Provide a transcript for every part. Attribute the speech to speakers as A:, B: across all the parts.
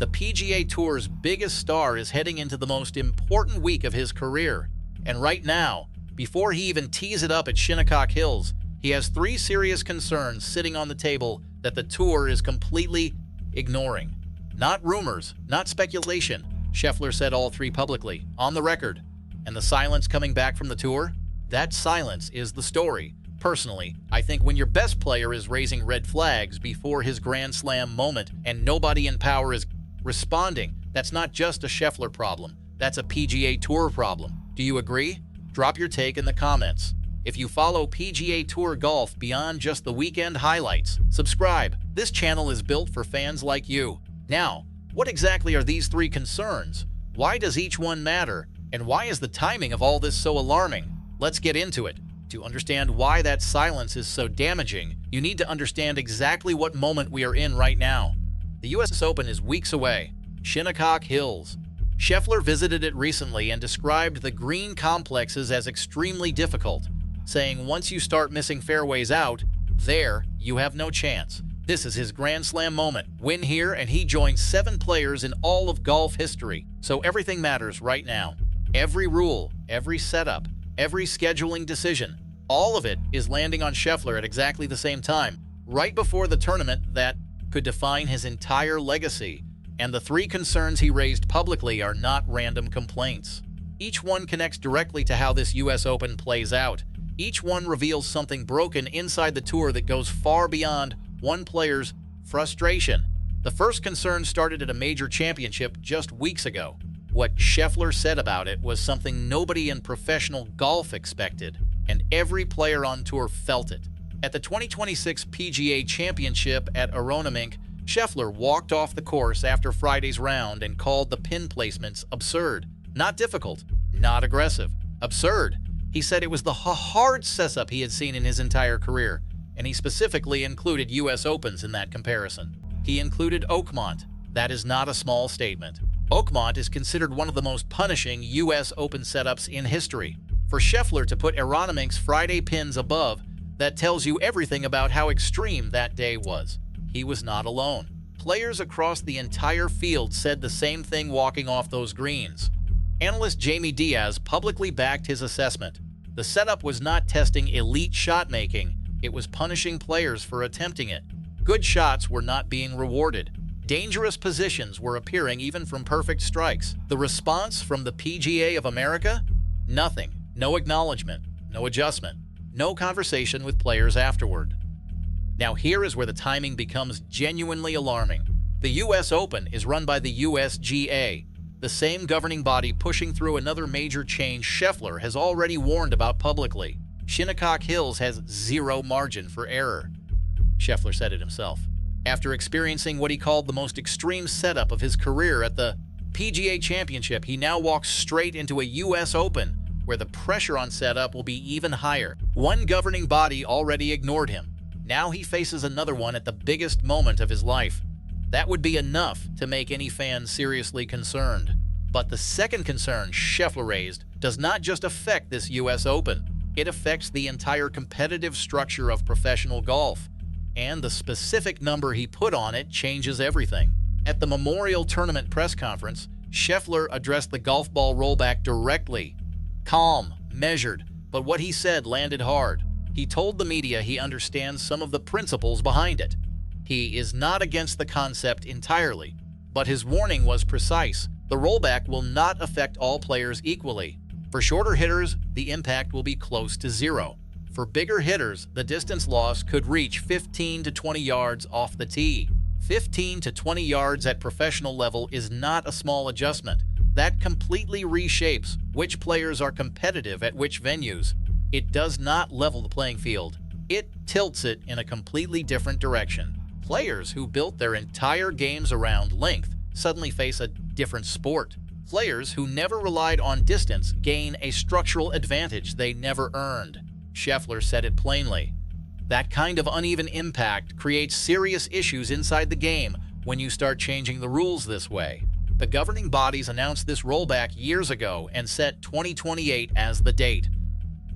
A: The PGA Tour's biggest star is heading into the most important week of his career. And right now, before he even tees it up at Shinnecock Hills, he has 3 serious concerns sitting on the table that the Tour is completely ignoring. Not rumors, not speculation. Scheffler said all 3 publicly, on the record. And the silence coming back from the Tour? That silence is the story. Personally, I think when your best player is raising red flags before his Grand Slam moment and nobody in power is responding, that's not just a Scheffler problem. That's a PGA Tour problem. Do you agree? Drop your take in the comments. If you follow PGA Tour golf beyond just the weekend highlights, subscribe. This channel is built for fans like you. Now, what exactly are these 3 concerns? Why does each one matter? And why is the timing of all this so alarming? Let's get into it. To understand why that silence is so damaging, you need to understand exactly what moment we are in right now. The US Open is weeks away. Shinnecock Hills. Scheffler visited it recently and described the green complexes as extremely difficult, saying once you start missing fairways out, there, you have no chance. This is his Grand Slam moment. Win here and he joins 7 players in all of golf history. So everything matters right now. Every rule, every setup, every scheduling decision, all of it is landing on Scheffler at exactly the same time, right before the tournament that could define his entire legacy. And the 3 concerns he raised publicly are not random complaints. Each one connects directly to how this US Open plays out. Each one reveals something broken inside the Tour that goes far beyond one player's frustration. The first concern started at a major championship just weeks ago. What Scheffler said about it was something nobody in professional golf expected, and every player on tour felt it. At the 2026 PGA Championship at Aronimink, Scheffler walked off the course after Friday's round and called the pin placements absurd. Not difficult, not aggressive. Absurd. He said it was the hard setup he had seen in his entire career, and he specifically included US Opens in that comparison. He included Oakmont. That is not a small statement. Oakmont is considered one of the most punishing US Open setups in history. For Scheffler to put Aronimink's Friday pins above, that tells you everything about how extreme that day was. He was not alone. Players across the entire field said the same thing walking off those greens. Analyst Jamie Diaz publicly backed his assessment. The setup was not testing elite shot making, it was punishing players for attempting it. Good shots were not being rewarded. Dangerous positions were appearing even from perfect strikes. The response from the PGA of America? Nothing. No acknowledgement. No adjustment. No conversation with players afterward. Now here is where the timing becomes genuinely alarming. The US Open is run by the USGA, the same governing body pushing through another major change Scheffler has already warned about publicly. Shinnecock Hills has 0 margin for error. Scheffler said it himself. After experiencing what he called the most extreme setup of his career at the PGA Championship, he now walks straight into a US Open, where the pressure on setup will be even higher. One governing body already ignored him. Now he faces another one at the biggest moment of his life. That would be enough to make any fan seriously concerned. But the second concern Scheffler raised does not just affect this US Open. It affects the entire competitive structure of professional golf. And the specific number he put on it changes everything. At the Memorial Tournament press conference, Scheffler addressed the golf ball rollback directly. Calm, measured, but what he said landed hard. He told the media he understands some of the principles behind it. He is not against the concept entirely, but his warning was precise. The rollback will not affect all players equally. For shorter hitters, the impact will be close to 0. For bigger hitters, the distance loss could reach 15 to 20 yards off the tee. 15 to 20 yards at professional level is not a small adjustment. That completely reshapes which players are competitive at which venues. It does not level the playing field. It tilts it in a completely different direction. Players who built their entire games around length suddenly face a different sport. Players who never relied on distance gain a structural advantage they never earned. Scheffler said it plainly. That kind of uneven impact creates serious issues inside the game when you start changing the rules this way. The governing bodies announced this rollback years ago and set 2028 as the date.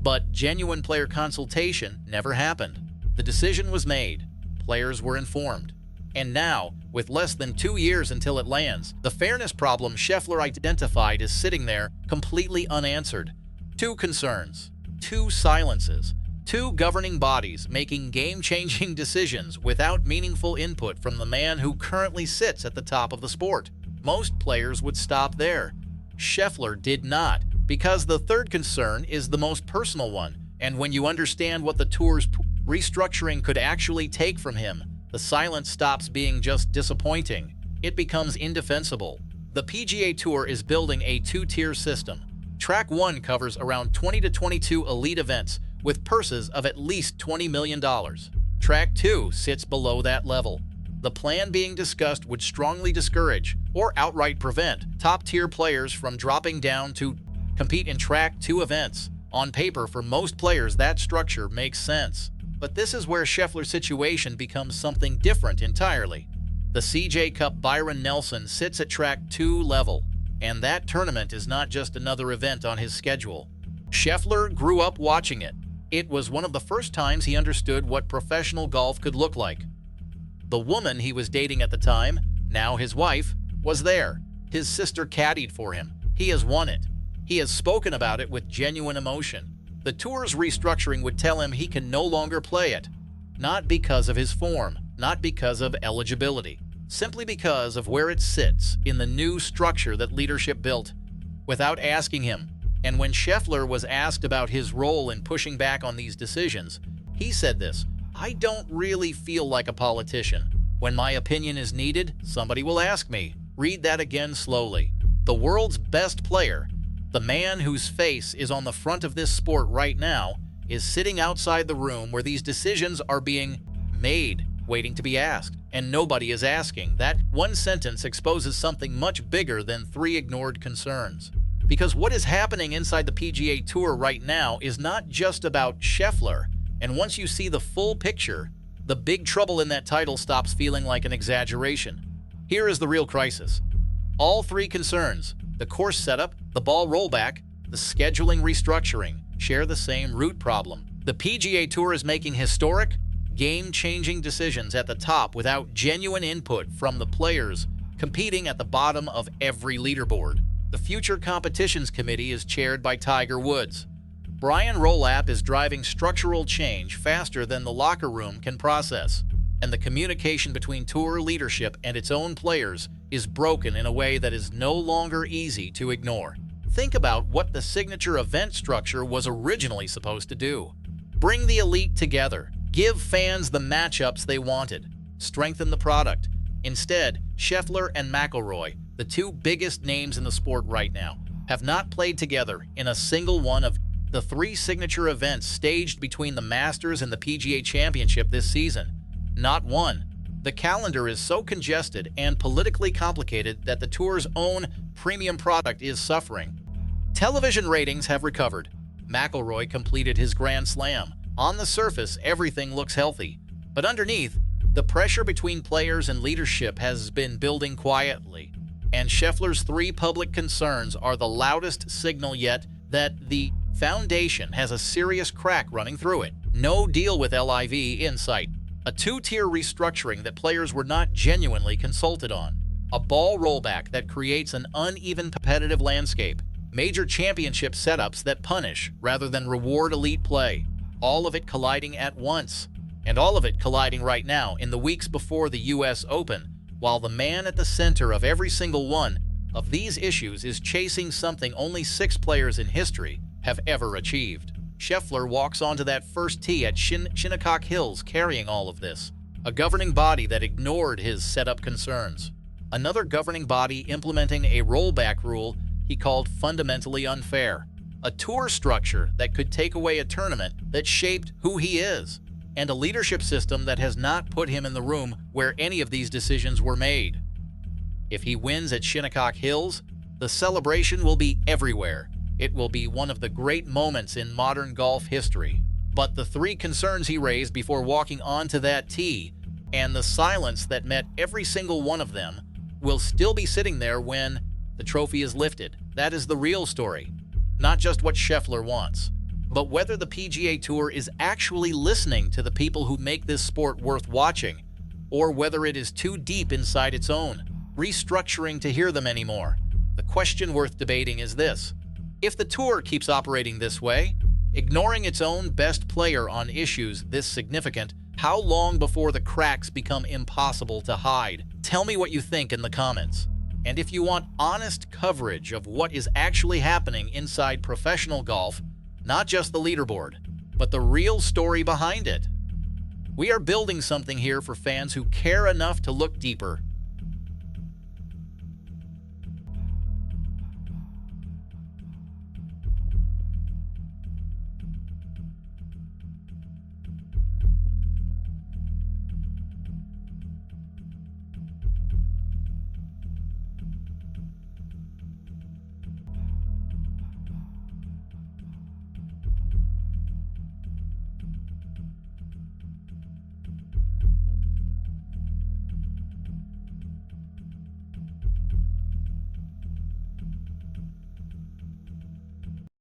A: But genuine player consultation never happened. The decision was made. Players were informed. And now, with less than 2 years until it lands, the fairness problem Scheffler identified is sitting there completely unanswered. 2 concerns, 2 silences, 2 governing bodies making game-changing decisions without meaningful input from the man who currently sits at the top of the sport. Most players would stop there. Scheffler did not, because the third concern is the most personal one, and when you understand what the tour's restructuring could actually take from him, the silence stops being just disappointing. It becomes indefensible. The PGA Tour is building a 2-tier system. Track 1 covers around 20 to 22 elite events with purses of at least $20 million. Track 2 sits below that level. The plan being discussed would strongly discourage or outright prevent top-tier players from dropping down to compete in Track 2 events. On paper, for most players, that structure makes sense. But this is where Scheffler's situation becomes something different entirely. The CJ Cup Byron Nelson sits at Track 2 level, and that tournament is not just another event on his schedule. Scheffler grew up watching it. It was one of the first times he understood what professional golf could look like. The woman he was dating at the time, now his wife, was there. His sister caddied for him. He has won it. He has spoken about it with genuine emotion. The tour's restructuring would tell him he can no longer play it. Not because of his form, not because of eligibility, simply because of where it sits in the new structure that leadership built, without asking him. And when Scheffler was asked about his role in pushing back on these decisions, he said this: "I don't really feel like a politician. When my opinion is needed, somebody will ask me." Read that again slowly. The world's best player, the man whose face is on the front of this sport right now, is sitting outside the room where these decisions are being made, waiting to be asked. And nobody is asking. That one sentence exposes something much bigger than 3 ignored concerns. Because what is happening inside the PGA Tour right now is not just about Scheffler. And once you see the full picture, the big trouble in that title stops feeling like an exaggeration. Here is the real crisis. All 3 concerns, the course setup, the ball rollback, the scheduling restructuring, share the same root problem. The PGA Tour is making historic, game-changing decisions at the top without genuine input from the players competing at the bottom of every leaderboard. The Future Competitions Committee is chaired by Tiger Woods. Brian Rollback is driving structural change faster than the locker room can process, and the communication between tour leadership and its own players is broken in a way that is no longer easy to ignore. Think about what the signature event structure was originally supposed to do. Bring the elite together, give fans the matchups they wanted, strengthen the product. Instead, Scheffler and McIlroy, the 2 biggest names in the sport right now, have not played together in a single one of the 3 signature events staged between the Masters and the PGA Championship this season. Not one. The calendar is so congested and politically complicated that the tour's own premium product is suffering. Television ratings have recovered. McIlroy completed his Grand Slam. On the surface, everything looks healthy. But underneath, the pressure between players and leadership has been building quietly. And Scheffler's 3 public concerns are the loudest signal yet that the foundation has a serious crack running through it. No deal with LIV in sight. A 2-tier restructuring that players were not genuinely consulted on. A ball rollback that creates an uneven competitive landscape. Major championship setups that punish rather than reward elite play. All of it colliding at once. And all of it colliding right now in the weeks before the US Open, while the man at the center of every single one of these issues is chasing something only 6 players in history have ever achieved. Scheffler walks onto that first tee at Shinnecock Hills carrying all of this, a governing body that ignored his setup concerns. Another governing body implementing a rollback rule he called fundamentally unfair, a tour structure that could take away a tournament that shaped who he is, and a leadership system that has not put him in the room where any of these decisions were made. If he wins at Shinnecock Hills, the celebration will be everywhere. It will be one of the great moments in modern golf history. But the 3 concerns he raised before walking onto that tee, and the silence that met every single one of them, will still be sitting there when the trophy is lifted. That is the real story. Not just what Scheffler wants, but whether the PGA Tour is actually listening to the people who make this sport worth watching, or whether it is too deep inside its own, restructuring to hear them anymore. The question worth debating is this: if the tour keeps operating this way, ignoring its own best player on issues this significant, how long before the cracks become impossible to hide? Tell me what you think in the comments. And if you want honest coverage of what is actually happening inside professional golf, not just the leaderboard, but the real story behind it. We are building something here for fans who care enough to look deeper,